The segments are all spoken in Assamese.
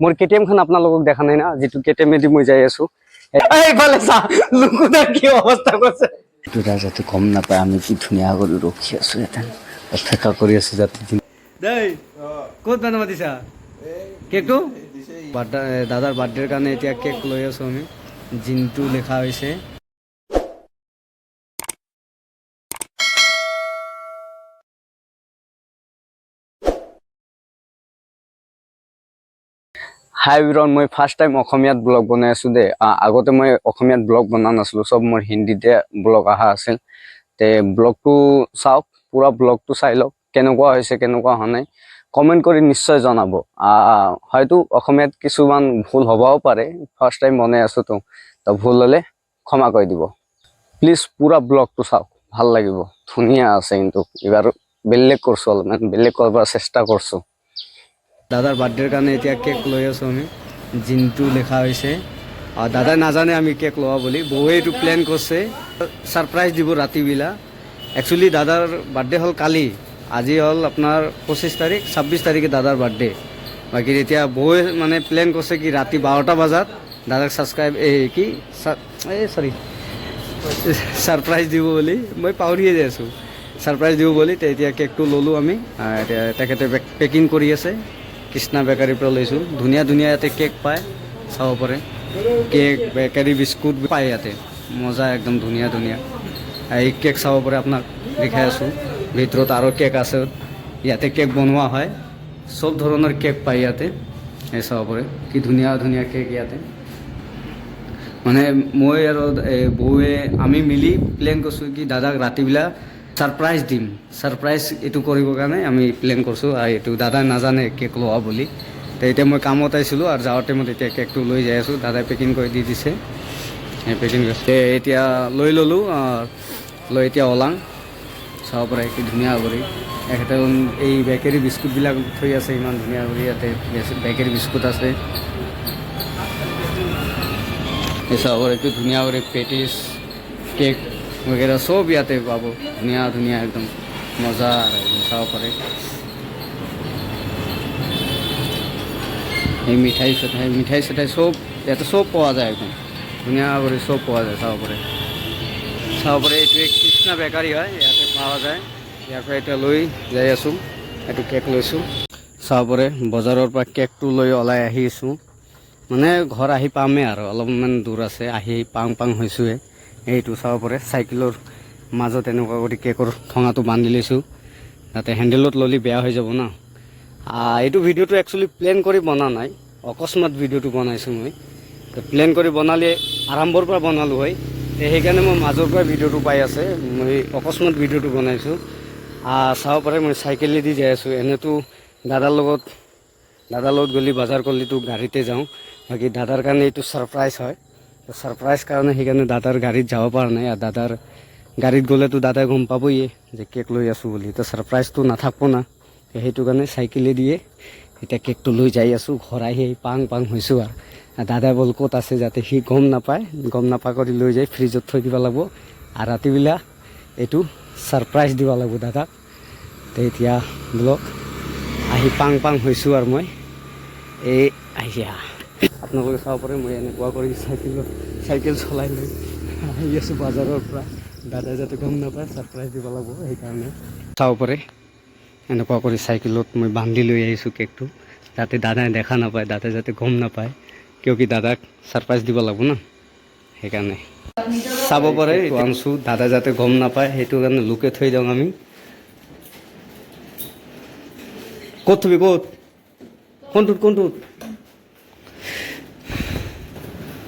মোর কেটিএম খান আপোনালোকক দেখা নাই না যেটো কেটিএম এদি মই যাই আছো এইফালে চা লুকুদাৰ কি অৱস্থা কৰিছে দুটা যাতে কম নাপায় আমি কি ধুনীয়া কৰি ৰখি আছো এটা অপেক্ষা কৰি আছো যাতে দেই ক'ত বনাব দিছা কেকটো দাদাৰ বাৰ্থডেৰ কাৰণে এতিয়া কেক লৈ আছো আমি জিন্তু লেখা হৈছে হাই এভৰিৱান মই ফাৰ্ষ্ট টাইম অসমীয়াত ব্লগ বনাই আছো দে আগতে মই অসমীয়াত ব্লগ বনা নাছিলো সব মোৰ হিন্দীতে ব্লগ আহা আছিল তে ব্লগটো চাওক পুৰা ব্লগটো চাই লওক কেনেকুৱা হৈছে কেনেকুৱা হোৱা নাই কমেন্ট কৰি নিশ্চয় জনাব হয়তো অসমীয়াত কিছুমান ভুল হ'বও পাৰে ফাৰ্ষ্ট টাইম বনাই আছো তো ভুল হ'লে ক্ষমা কৰি দিব প্লিজ পুৰা ব্লগটো চাওক ভাল লাগিব ধুনীয়া আছে কিন্তু এবাৰ বেলেগ কৰছো অলপমান বেলেগ কৰিব চেষ্টা কৰছো দাদাৰ বাৰ্থডেৰ কাৰণে এতিয়া কেক লৈ আছো আমি জিন্তু লেখা হৈছে দাদাই নাজানে আমি কেক লোৱা বুলি বৌয়ে এইটো প্লেন কৰিছে ছাৰপ্ৰাইজ দিব ৰাতিবিলা একচুৱেলি দাদাৰ বাৰ্থডে হ'ল কালি আজি হ'ল আপোনাৰ 25 তাৰিখ 26 তাৰিখে দাদাৰ বাৰ্থডে বাকী এতিয়া বৌয়ে মানে প্লেন কৰিছে কি ৰাতি 12টা বজাত দাদাক ছাবস্ক্ৰাইব সৰি ছাৰপ্ৰাইজ দিব বুলি মই পাহৰিয়ে যাই আছোঁ ছাৰপ্ৰাইজ দিব বুলি এতিয়া কেকটো ল'লোঁ আমি এতিয়া তেখেতে পেকিং কৰি আছে কৃষ্ণা বেকাৰীৰ পৰা লৈছোঁ ধুনীয়া ধুনীয়া ইয়াতে কেক পায় চাব পাৰে কেক বেকাৰী বিস্কুট পায় ইয়াতে মজা একদম ধুনীয়া ধুনীয়া এই কেক চাব পাৰে আপোনাক দেখাই আছোঁ ভিতৰত আৰু কেক আছে ইয়াতে কেক বনোৱা হয় সব ধৰণৰ কেক পায় ইয়াতে এই চাব পাৰে কি ধুনীয়া ধুনীয়া কেক ইয়াতে মানে মই আৰু বৌয়ে আমি মিলি প্লেন কৰিছোঁ কি দাদাক ৰাতিবিলাক ছাৰপ্ৰাইজ দিম ছাৰপ্ৰাইজ এইটো কৰিবৰ কাৰণে আমি প্লেন কৰিছোঁ আৰু এইটো দাদাই নাজানে কেক লোৱা বুলি তো এতিয়া মই কামত আহিছিলোঁ আৰু যাৱাৰ টাইমত এতিয়া কেকটো লৈ যাই আছোঁ দাদাই পেকিং কৰি দি দিছে পেকিং এতিয়া লৈ ল'লোঁ লৈ এতিয়া ওলাং চাব পাৰে কি ধুনীয়া কৰি এখেতে এই বেকাৰী বিস্কুটবিলাক থৈ আছে ইমান ধুনীয়া কৰি ইয়াতে বেকাৰী বিস্কুট আছে এই চাব পাৰে কি ধুনীয়া কৰি পেটিছ কেক वगैरह सब ইয়াতে পাব ধুনীয়া ধুনীয়া একদম মজা চাব পাৰে এই মিঠাই চিঠাই সব ইয়াতে সব পোৱা যায় একদম ধুনীয়া কৰি সব পোৱা যায় চাব পাৰে এইটো কৃষ্ণা বেকাৰী হয় ইয়াতে পোৱা যায় ইয়াৰ পৰা এতিয়া লৈ যাই আছোঁ এইটো কেক লৈছোঁ চাব পাৰে বজাৰৰ পৰা কেকটো লৈ ওলাই আহিছোঁ মানে ঘৰ আহি পামেই আৰু অলপমান দূৰ আছে আহি পাং হৈছোঁহে এইটো চাব পাৰে চাইকেলৰ মাজত এনেকুৱা কৰি কেকৰ ঠঙাটো বান্ধি লৈছোঁ যাতে হেণ্ডেলত ল'লি বেয়া হৈ যাব না এইটো ভিডিঅ'টো একচুৱেলি প্লেন কৰি বনা নাই অকস্মাত ভিডিঅ'টো বনাইছোঁ মই তো প্লেন কৰি বনালে আৰম্ভৰ পৰা বনালোঁ হয় সেইকাৰণে মই মাজৰ পৰা ভিডিঅ'টো পাই আছে মই অকস্মাত ভিডিঅ'টো বনাইছোঁ চাব পাৰে মই চাইকেলেদি যাই আছোঁ এনেতো দাদাৰ লগত গ'লে বজাৰ কৰিলেতো গাড়ীতে যাওঁ বাকী দাদাৰ কাৰণে এইটো ছাৰপ্ৰাইজ হয় ছাৰপ্ৰাইজ কাৰণে সেইকাৰণে দাদাৰ গাড়ীত যাব পৰা নাই আৰু দাদাৰ গাড়ীত গ'লেতো দাদাই গম পাবই যে কেক লৈ আছোঁ বুলি তো ছাৰপ্ৰাইজটো নাথাকব না সেইটো কাৰণে চাইকেলে দিয়ে এতিয়া কেকটো লৈ যাই আছোঁ ঘৰ আহি পাং হৈছোঁ আৰু দাদাই বল ক'ত আছে যাতে সি গম নাপা কৰি লৈ যাই ফ্ৰিজত থৈ দিব লাগিব আৰু ৰাতিবিলাক এইটো ছাৰপ্ৰাইজ দিব লাগিব দাদাক তো এতিয়া ব্লগ আহি পাং হৈছোঁ আৰু মই এই আহিয়া আপোনালোকে চাব পাৰে মই এনেকুৱা কৰি চাইকেল চলাই লৈ আহি আছোঁ বজাৰৰ পৰা দাদাই যাতে গম নাপায় ছাৰপ্ৰাইজ দিব লাগিব সেইকাৰণে চাব পাৰে এনেকুৱা কৰি চাইকেলত মই বান্ধি লৈ আহিছোঁ কেকটো যাতে দাদাই দেখা নাপায় দাদাই যাতে গম নাপায় কিয় কি দাদাক ছাৰপ্ৰাইজ দিব লাগিব না সেইকাৰণে চাব পাৰে আনিছোঁ দাদাই যাতে গম নাপায় সেইটো কাৰণে লুকে থৈ যাওঁ আমি ক'ত থবি ক'ত কোনটোত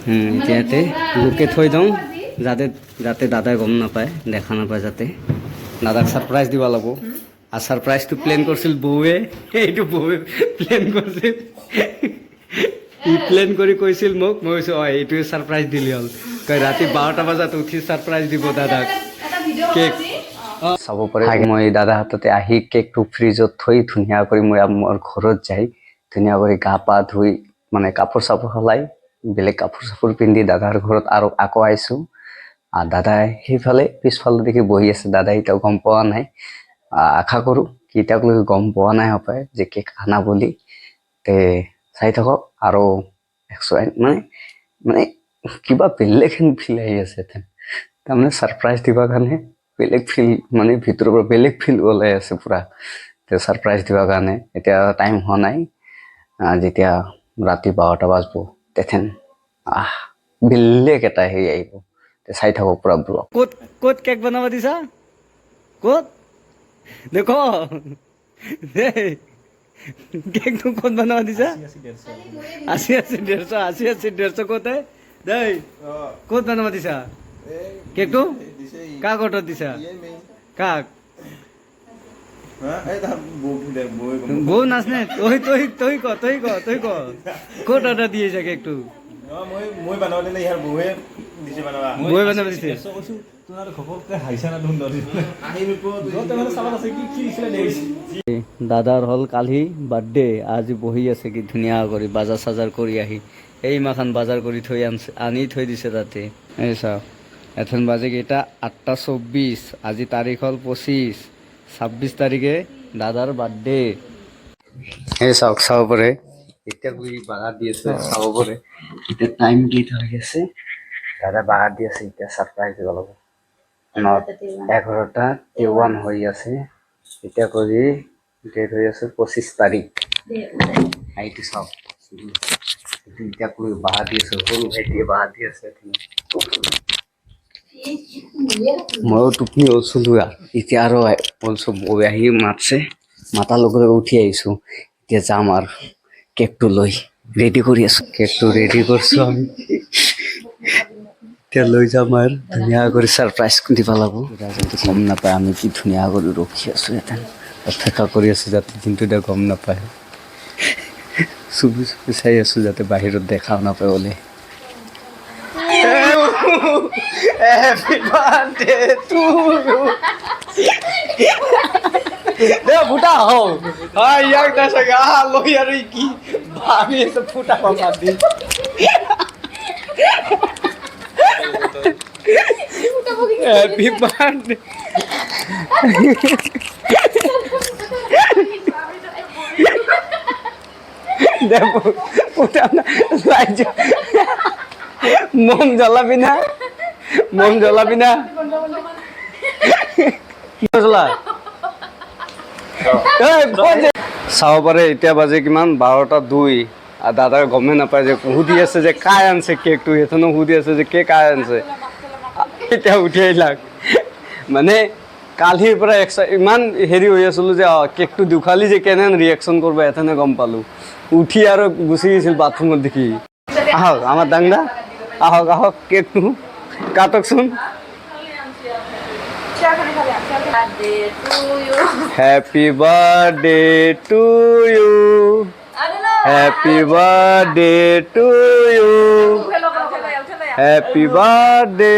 ইয়াতে লুকে থৈ দিওঁ যাতে দাদাই গম নাপায় দেখা নাপায় যাতে দাদাক ছাৰপ্ৰাইজ দিব লাগিব আৰু ছাৰপ্ৰাইজটো প্লেন কৰিছিল বৌয়ে এইটো বৌয়ে প্লেন কৰিছিল প্লেন কৰি কৈছিল মোক মই কৈছোঁ এইটোৱে ছাৰপ্ৰাইজ দিলি হ'ল ৰাতি 12টা বজাত উঠি ছাৰপ্ৰাইজ দিব দাদাক কেক চাব পাৰে মই দাদাৰ হাততে আহি কেকটো ফ্ৰিজত থৈ ধুনীয়া কৰি মই মোৰ ঘৰত যাই ধুনীয়া কৰি গা পা ধুই মানে কাপোৰ চাপোৰ সলাই বেলেগ কাপোৰ চাপোৰ পিন্ধি দাদাৰ ঘৰত আৰু আকৌ আহিছোঁ দাদাই সেইফালে পিছফালে দেখি বহি আছে দাদাই এতিয়াও গম পোৱা নাই আশা কৰোঁ কি এতিয়ালৈকে গম পোৱা নাই হপায় যে কেক আনা বুলি তে চাই থাকক আৰু 101 মানে কিবা বেলেগ ফিল আহি আছে তাৰমানে ছাৰপ্ৰাইজ দিবৰ কাৰণে বেলেগ ফিল মানে ভিতৰৰ পৰা বেলেগ ফিল ওলাই আছে পুৰা ছাৰপ্ৰাইজ দিবৰ কাৰণে এতিয়া টাইম হোৱা নাই যেতিয়া ৰাতি 12টা বাজব তেথেন বেলেগ এটা হেৰি আহিব চাই থাকক পুৰা ব্লগ ক'ত ক'ত কেক বনাব দিছা ক'ত দেখো কেকটো ক'ত বনাব দিছা 80 ক'ত দেই ক'ত বনাব দিছা কেকটো কাক অৰ্ডাৰ দিছা কাক বৌ নাচনে তই ক ক'ত অৰ্ডাৰ দিছা কেকটো মই বনাব দিলে ইয়াৰ বৌয়ে দিছে বনাবা বৌয়ে বনাব দিছে তোমাৰ ঘপককে হাইছা না ধুন ধৰি দাদাৰ হ'ল কালি বাৰ্থডে আজি বহি আছে কি ধুনীয়া কৰি বাজাৰ চাজাৰ কৰি আহি এই মাখান বাজাৰ কৰি থৈ আনি থৈ দিছে তাতে এই চাওক এখন বাজে কেইটা 8:24 আজি তাৰিখ হ'ল 26 তাৰিখে দাদাৰ বাৰ্থডে এই চাওক চাব পাৰে এতিয়া গৈ বাগাৰ দি আছে চাব পাৰে এতিয়া টাইম কেইটা হৈ আছে দাদা বাগাৰ দি আছে এতিয়া ছাৰপ্ৰাইজ দিব লাগিব 11:53 হৈ আছে এতিয়া কৰি ডেট হৈ আছে 25 তাৰিখ এইটো চাওক এতিয়া কৰি বাগাৰ দি আছে সৰু ভাইটিয়ে বাগাৰ দি আছে ময়ো টোপনি ওলছিলো এতিয়া আৰু ওলছো বৌ আহি মাতছে মাতাৰ লগে লগে উঠি আহিছো এতিয়া যাম আৰু কেকটো লৈ ৰেডি কৰি আছো কেকটো ৰেডি কৰিছো আমি এতিয়া লৈ যাম আৰু ধুনীয়া কৰি ছাৰপ্ৰাইজ দিব লাগিব গম নাপায় আমি কি ধুনীয়া কৰি ৰখি আছো ইয়াতে অপেক্ষা কৰি আছো যাতে দিনটো এতিয়া গম নাপায় চুবি চুবি চাই আছো যাতে বাহিৰত দেখাও নাপায় বোলে Happy birthday to you. Dia buta ho. Yang dah saga lo yari ki. Bami se buta pamadi. Happy birthday. Dia buta na laju. মম জ্বলাবি না চাব পাৰে এতিয়া বাজে কিমান 12:02 আৰু দাদাই গমেই নাপায় যে সুধি আছে যে কাই আনছে কেকটো সেইখনো সুধি আছে যে কে কাই আনছে এতিয়া উঠি আহিলাক মানে কালিৰ পৰা ইমান হেৰি হৈ আছিলোঁ যে কেকটো দুখালি যে কেনে ৰিয়েকশ্যন কৰিব এথেনে গম পালোঁ উঠি আৰু গুচি গৈছিল বাথৰুমত দেখি আহক আমাৰ দাংদা আহক কেকটো কাটকচোন happy birthday to you happy birthday to you happy birthday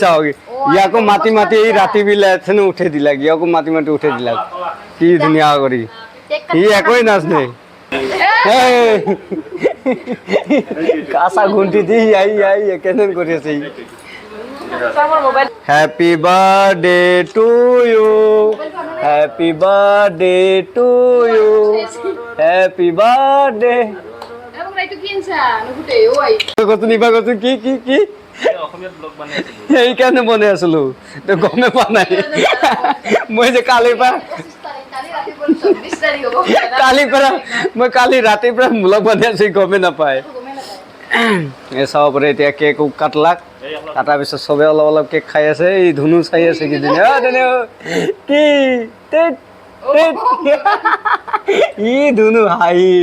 চাওগে ইয়াকো মাতি মাতি এই ৰাতি বিলা এথেনে উঠে দিলাক ইয়াকো মাতি মাতি উঠে দিলাক কি ধুনীয়া কৰি ই একোই নাচনে কাঁচা ঘুন্টি দি আই কেনে কৰি আছে happy birthday to you happy birthday to you happy birthday কি সেইকাৰণে বনাই আছিলো গমে পোৱা নাই মই যে কালিৰ পৰা মই কালি ৰাতিৰ পৰা ব্লগ বনাই আছো গমে নাপায় এই চাব পাৰে এতিয়া কেক কাটলাক কাটাৰ পিছত চবে অলপ অলপ কেক খাই আছে এই ধুনু চাই আছে কিদিন কি ই ধুনু হাঁহি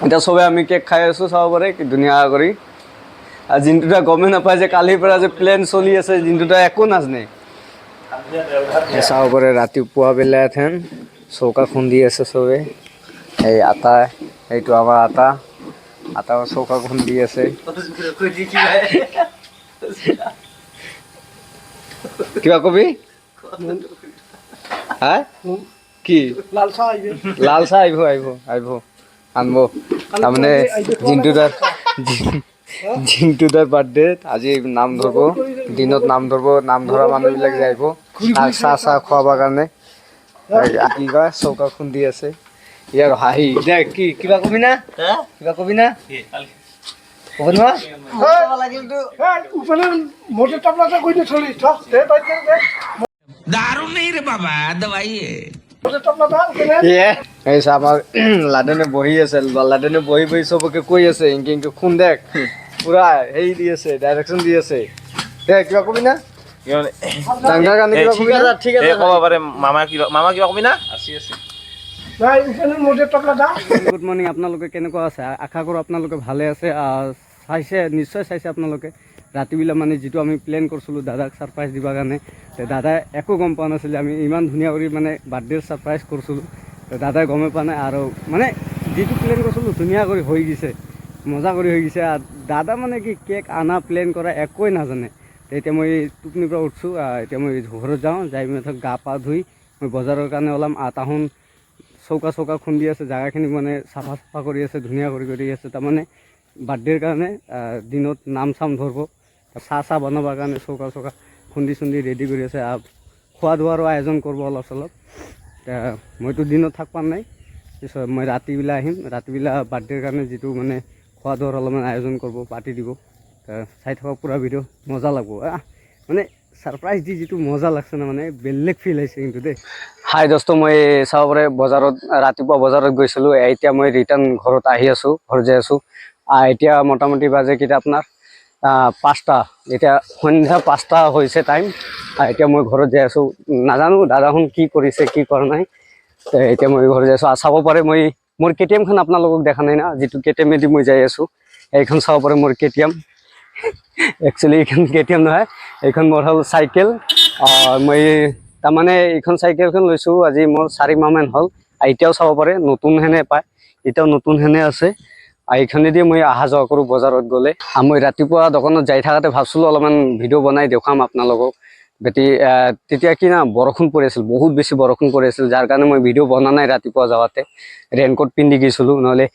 এতিয়া চবে আমি কেক খাই আছো চাব পাৰে কি ধুনীয়া কৰি আৰু জিন্টুটা গমে নাপায় যে কালিৰ পৰা যে প্লেন চলি আছে জিন্টুটা একো নাজানে চাব পাৰে ৰাতিপুৱা বেলা এথেন চৌকা খুন্দি আছে চবে এই আটা এইটো আমাৰ আটা চৌকা খুন্দি আছে কিবা কবি হা কি লাল চাহ আহিব আনব তাৰমানে জিন্টুদাৰ বাৰ্থডে আজি নাম ধৰব দিনত নাম ধৰব নাম ধৰা মানুহবিলাক যে আহিব চাহ খুৱাবৰ কাৰণে কি কয় চৌকা খুন্দি আছে ইয়াৰ হাঁহি দে কি কিবা কবি না কিবা কবি না কব নোৱা मोटे टपला से कोई नहीं छोड़ी था दे दारू नहीं रे बाबा दवाई है मोटे टपला था এই আমাৰ লাডেনে বহি আছে লাডেনে বহি বহি চবকে কৈ আছে ইনকে ইনকে খুন দেখ পুৰা হেৰি দি আছে ডাইৰেকশ্যন দি আছে দে কিবা কবি না ডাঙৰ কাৰণে কিবা কবি না ঠিক আছে ক'ব পাৰে মামা কিবা কবি না भाई इतने मोटे टपला था গুড মৰ্ণিং আপোনালোকে কেনেকুৱা আছে আশা কৰোঁ আপোনালোকে ভালে আছে চাইছে নিশ্চয় চাইছে আপোনালোকে ৰাতিবিলাক মানে যিটো আমি প্লেন কৰিছিলোঁ দাদাক ছাৰপ্ৰাইজ দিবৰ কাৰণে দাদাই একো গম পোৱা নাছিলে আমি ইমান ধুনীয়া কৰি মানে বাৰ্থডে ছাৰপ্ৰাইজ কৰিছিলোঁ দাদাই গমেই পোৱা নাই আৰু মানে যিটো প্লেন কৰিছিলোঁ ধুনীয়া কৰি হৈ গৈছে মজা কৰি হৈ গৈছে আৰু দাদা মানে কি কেক আনা প্লেন কৰা একোৱেই নাজানে এতিয়া মই টোপনিৰ পৰা উঠছোঁ এতিয়া মই ঘৰত যাওঁ যাই পিনে গা পা ধুই মই বজাৰৰ কাৰণে ওলাম তাহোন চৌকা খুন্দি আছে জেগাখিনি মানে চাফা কৰি আছে ধুনীয়া কৰি আছে তাৰমানে বাৰ্থডেৰ কাৰণে দিনত নাম চাম ধৰিব চাহ বনাবৰ কাৰণে চৌকা খুন্দি ৰেডি কৰি আছে খোৱা ধোৱাৰো আয়োজন কৰিব অলপ চলপ মইতো দিনত থাকবা নাই পিছত মই ৰাতিবিলাক আহিম ৰাতিবিলাক বাৰ্থডেৰ কাৰণে যিটো মানে খোৱা ধোৱাৰ অলপমান আয়োজন কৰিব পাৰ্টি দিব চাই থকা পুৰা ভিডিঅ' মজা লাগব মানে ছাৰপ্ৰাইজ দি যিটো মজা লাগছে না মানে বেলেগ ফিল আহিছে কিন্তু দেই হাই দোস্ত মই চাব পাৰে বজাৰত ৰাতিপুৱা বজাৰত গৈছিলোঁ এতিয়া মই ৰিটাৰ্ণ ঘৰত আহি আছোঁ ঘৰত যাই আছোঁ এতিয়া মোটামুটি বাজে কেইটা আপোনাৰ 5টা এতিয়া সন্ধ্যা 5টা হৈছে টাইম এতিয়া মই ঘৰত যাই আছোঁ নাজানো দাদাখন কি কৰিছে কি কৰা নাই এতিয়া মই ঘৰত যাই আছোঁ চাব পাৰে মই মোৰ কেটিএমখন আপোনালোকক দেখা নাই না যিটো কেটিএমেদি মই যাই আছোঁ এইখন চাব পাৰে মোৰ কেটিএম একচুৱেলি এইখন কেটিএম নহয় এইখন মোৰ হ'ল চাইকেল মই তাৰমানে এইখন চাইকেলখন লৈছোঁ আজি মোৰ 4 মাহমান হ'ল এতিয়াও চাব পাৰে নতুন হেনে পায় এতিয়াও নতুন হেনে আছে এইখনেদি মই অহা যোৱা কৰোঁ বজাৰত গ'লে মই ৰাতিপুৱা দোকানত যাই থাকোঁতে ভাবছিলোঁ অলপমান ভিডিঅ' বনাই দেখুৱাম আপোনালোকক তেতিয়া কি না বৰষুণ পৰি আছিল বহুত বেছি বৰষুণ পৰি আছিল যাৰ কাৰণে মই ভিডিঅ' বনা নাই ৰাতিপুৱা যাওঁতে ৰেইনকোট পিন্ধি গৈছিলোঁ নহ'লে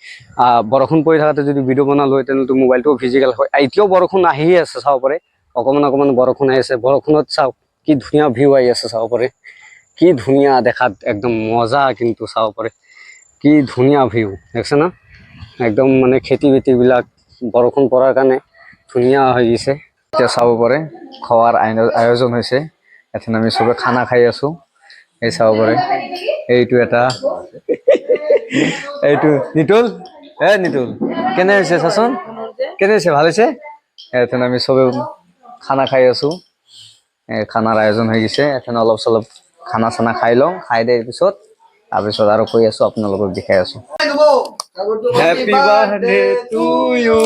বৰষুণ পৰি থাকোঁতে যদি ভিডিঅ' বনালোঁ হয় তেনেহ'লে মোবাইলটো ফিজিকেল হয় এতিয়াও বৰষুণ আহিয়ে আছে চাব পাৰে অকণমান বৰষুণ আহি আছে বৰষুণত চাওক কি ধুনীয়া ভিউ আহি আছে চাব পাৰে কি ধুনীয়া দেখাত একদম মজা কিন্তু চাব পাৰে কি ধুনীয়া ভিউ দেখছে না একদম মানে খেতি বাতিবিলাক বৰষুণ পৰাৰ কাৰণে ধুনীয়া হৈ গৈছে এতিয়া চাব পাৰে খোৱাৰ আয়োজন হৈছে এতিয়া আমি চবে খানা খাই আছোঁ এই চাব পাৰে এইটো এটা এইটো নিতুল নিতুল কেনে হৈছে চাচোন কেনে হৈছে ভাল হৈছে এতিয়া আমি চবে খানা খাই আছোঁ খানাৰ আয়োজন হৈ গৈছে এতিয়া অলপ চলপ খানা চানা খাই লওঁ খাই দিয়াৰ পিছত তাৰপিছত আৰু কৈ আছোঁ আপোনালোকক দেখাই আছোঁ Happy birthday to you.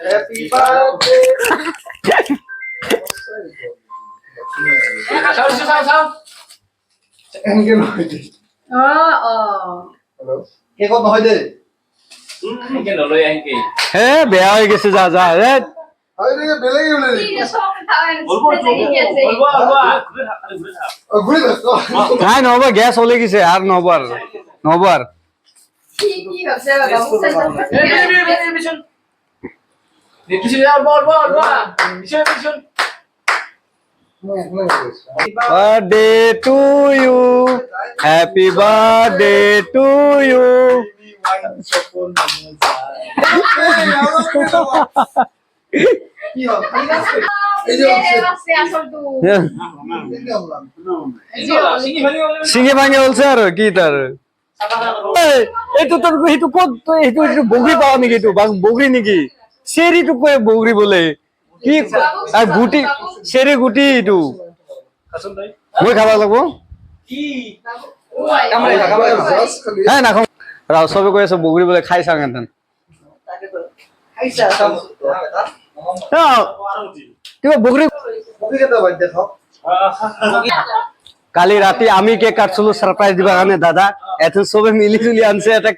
Happy birthday এনকে নহয় দে হেল্ল' কেকত নহয় দে এনকে নলৈ আনকে হে বেয়া হৈ গৈছে যা যা ৰে হয় রে বেলেগই বলে দে বলবো ঘুরে যাস নাই নহব গ্যাস হলে গেছে আর নবার birthday to you happy birthday to you কি হল এই যে সিঙ্গে ভাঙে বলছে আর কি তার এইটো তোর এইটো কত এইটো এইটো বগরি পাওয়া নাকি এইটো বগরি নাকি সেরিটো কয়ে বগরি বলে কি আর গুটি সেরি গুটি এইটো মই খাবা লাগবো হ্যাঁ না রাও সবে কৈ আছে বগরি বলে খাই চাং এনতেন কিবা বগরি কালি রাতে আমি কেক কাটছিলো সারপ্রাইজ দিবার কারণে দাদা এত সবে মিলি জুলি আনছে এটা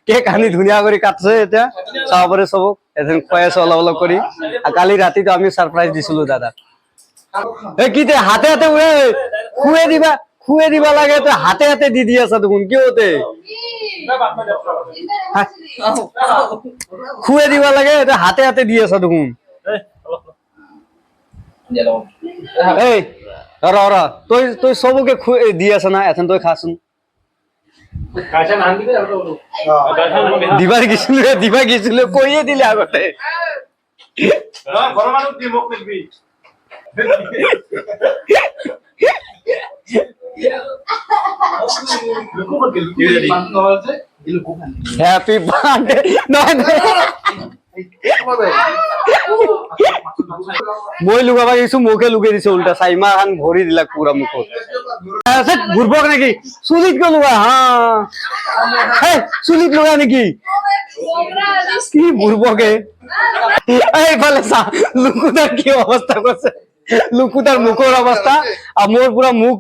কেক আনি ধুনিয়া করে কাটছে এটা সবরে সব এখন খয়াছে অলপ করে আর কালি রাতে তো আমি সারপ্রাইজ দিছিলো দাদা এই কিতে হাতে হাতে উড়ে খুয়ে দিবা লাগে তো হাতে হাতে দি দিয়াছ তুমি কি হতে খুয়ে দিবা লাগে এটা হাতে হাতে দিয়াছ তুমি এই ৰ তই চবকে দি আছ না এথেন তই খাচোন দিবা গিছিলো কৈয়ে দিলে আগতে ঘৰৰ মানুহ দি মোক নিবি হ্যাপি বাৰ্থডে মই লুকাবা গেছো মোকে লুকাই দিছে উল্টা চাইমা খান ভৰি দিলা পুৰা মুখত ঘুরবক নাকি চুলিত গো লুকা হা চুলিত লুকা নেকি কি ঘুরবকে এইফালে চা লুকুদার কি অবস্থা করছে লুকুদার মুখৰ অৱস্থা আৰ মোৰ পুৰা মুখ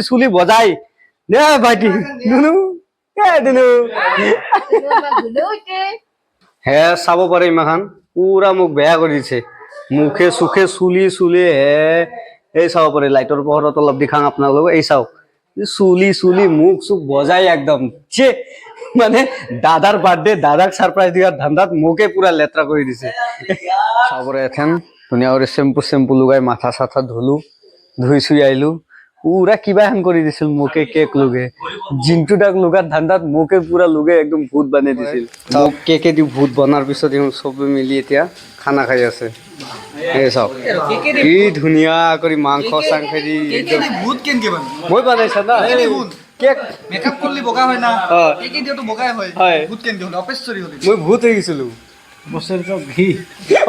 চুলি বজাই নে ভাইটি দুনু দুনু হে চাব পাৰে ইমাখান পুৰা মুখ বেয়া কৰি দিছে মুখে সুখে চুলি হে এই চাব পাৰে লাইটৰ পোহৰত অলপ দেখাং আপোনালোক এই চাওক চুলি মুখ চুখ বজাই একদম যে মানে দাদার বার্থডে দাদাক সারপ্রাইজ দিয়ার ধান্দাত মুখে পুরা লেত্রা করে দিছে চাব পাৰে এথেন ধুনীয়া কৰি চেম্পু লগাই মাথা চাথা ধুলো ধুই চুই আহিলো পুৰা কিবা এখন কৰি দিছিল মুখে কেক লগে জিন্টু ডাক লগাৰ ধান্দাত মুখে পুৰা লগে একদম ভূত বানাই দিছিল মোক কেকে দি ভূত বনাৰ পিছত ইহঁত চবে মিলি এতিয়া খানা খাই আছে এই চাওক কি ধুনীয়া কৰি মাংস চাংস দি ভূত কেনকে বান মই বনাইছা না কেক মেকআপ করলি বগা হয় না অ। একে দিয়ে তো বগাই হয় হয়। ভূত কেনকে হল অপেশ্বরী হলি মই ভূত হৈ গৈছিলো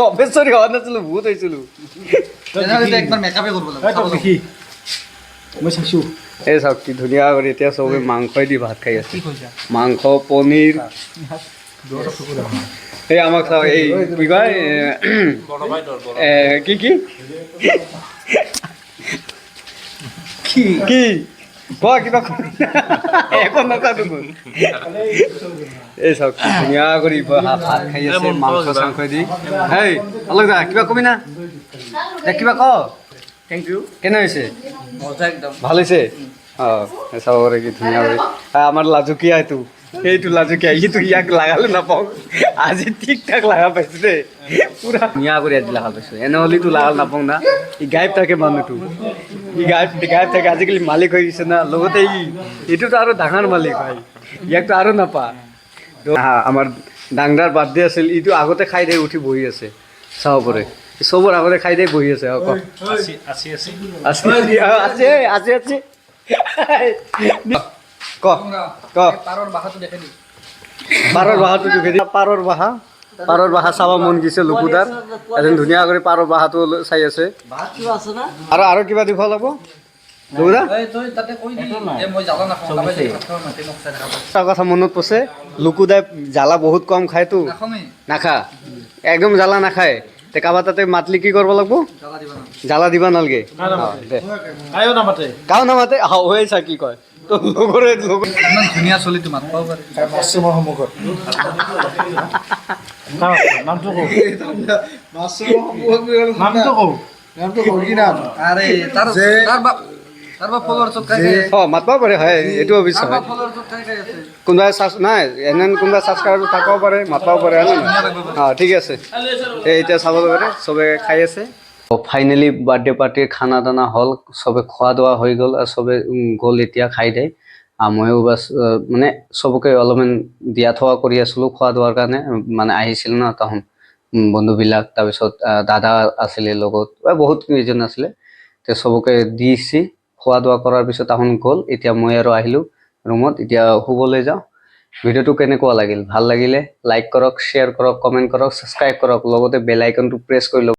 অপেশ্বৰী হোৱা নাছিলো ভূত হৈছিলো তেনেহলে তো একবাৰ মেকআপে কৰব লাগবে এই চাওক কি ধুনীয়া কৰি এতিয়া চবে মাংসই দি ভাত খাই আছে কি কইছা মাংস পনীৰ এই আমাক চাওক এই কি কয় কি কি কোৱা কিবা এখন নাজানো মই এই চাওক কি ধুনীয়া কৰি ভাত খাই আছে মাংস চাংস দি হেই অলপ যা কিবা কবি না কিবা ক থ্যাংক ইউ কেনে হৈছে মজা একদম ভাল হৈছে চাব পাৰে কি ধুনীয়া কৰি আমাৰ লাজুকীয়া এইটো সেইটো লাজুকীয়া ইটো ইয়াক লাগালে নাপাওঁ আজি ঠিক ঠাক লাগা পাইছো দেই পুৰা ধুনীয়া কৰি আজি লাগা পাইছো এনেহ'লেতো লাগাল নাপাওঁ না ই গায়ব থাকে মানুহটো ই গায়ব থাকে আজিকালি মালিক হৈ গৈছে না লগতে এইটোতো আৰু ডাঙৰ মালিক হয় ইয়াকতো আৰু নাপা আমাৰ ডাঙৰ বাৰ্থডে আছিল ইটো আগতে খাই দে উঠি বহি আছে চাব পাৰে চবৰ আগতে খাই দে বহি আছে আছে ক পাৰৰ বাহাটো দেখে নি পাৰৰ বাহাটো দেখি পাৰৰ বাহা চাব মন গৈছে লুকুদাৰ এদিন ধুনীয়া কৰি পাৰৰ বাহাটো চাই আছে আৰু কিবা দিব লাগিব লুকুদা এই তই তাতে কই দি এ মই জালা না খাও তবে মাটি নকছা দেখা এটা কথা মনত পছে লুকুদাই জ্বালা বহুত কম খায়তো নাখামে নাখা একদম জ্বালা নাখায় তে কাবা তাতে মাতলি কি কৰিব লাগিব জালা দিবা না জ্বালা দিবা নালগে কাও নামাতে হৈ চা কি কয় তো লগৰে ইমান ধুনীয়া চলি তোমাক পাও পাৰে আৰে তাৰ বা ফলোয়াৰ চক খাই মাতবা পাৰে হয় এইটো অৱশ্যে হয় ফলোয়াৰ চক খাই আছে কোনোবাই নাই এনে কোনোবাই ছাবস্ক্ৰাইবাৰ থাকিব পাৰে মাতবাও পাৰে ঠিক আছে এতিয়া চাব পাৰে চবে খাই আছে ফাইনেলি বাৰ্থডে পাৰ্টিৰ খানা দানা হ'ল চবে খোৱা দোৱা হৈ গ'ল আৰু চবে গ'ল এতিয়া খাই দে ময়ো বাছ মানে চবকে অলপমান দিয়া থোৱা কৰি আছিলোঁ খোৱা দোৱাৰ কাৰণে মানে আহিছিল ন তাহোন বন্ধুবিলাক তাৰপিছত দাদা আছিলে লগত বহুত কেইজন আছিলে তে চবকে দিছি খোৱা দোৱা কৰাৰ পিছত তাহোন গ'ল এতিয়া মই আৰু আহিলোঁ ৰুমত এতিয়া শুবলৈ যাওঁ ভিডিঅ'টো কেনেকুৱা লাগিল ভাল লাগিলে লাইক কৰক শ্বেয়াৰ কৰক কমেণ্ট কৰক ছাবস্ক্ৰাইব কৰক লগতে বেল আইকনটো প্ৰেছ কৰি ল'ব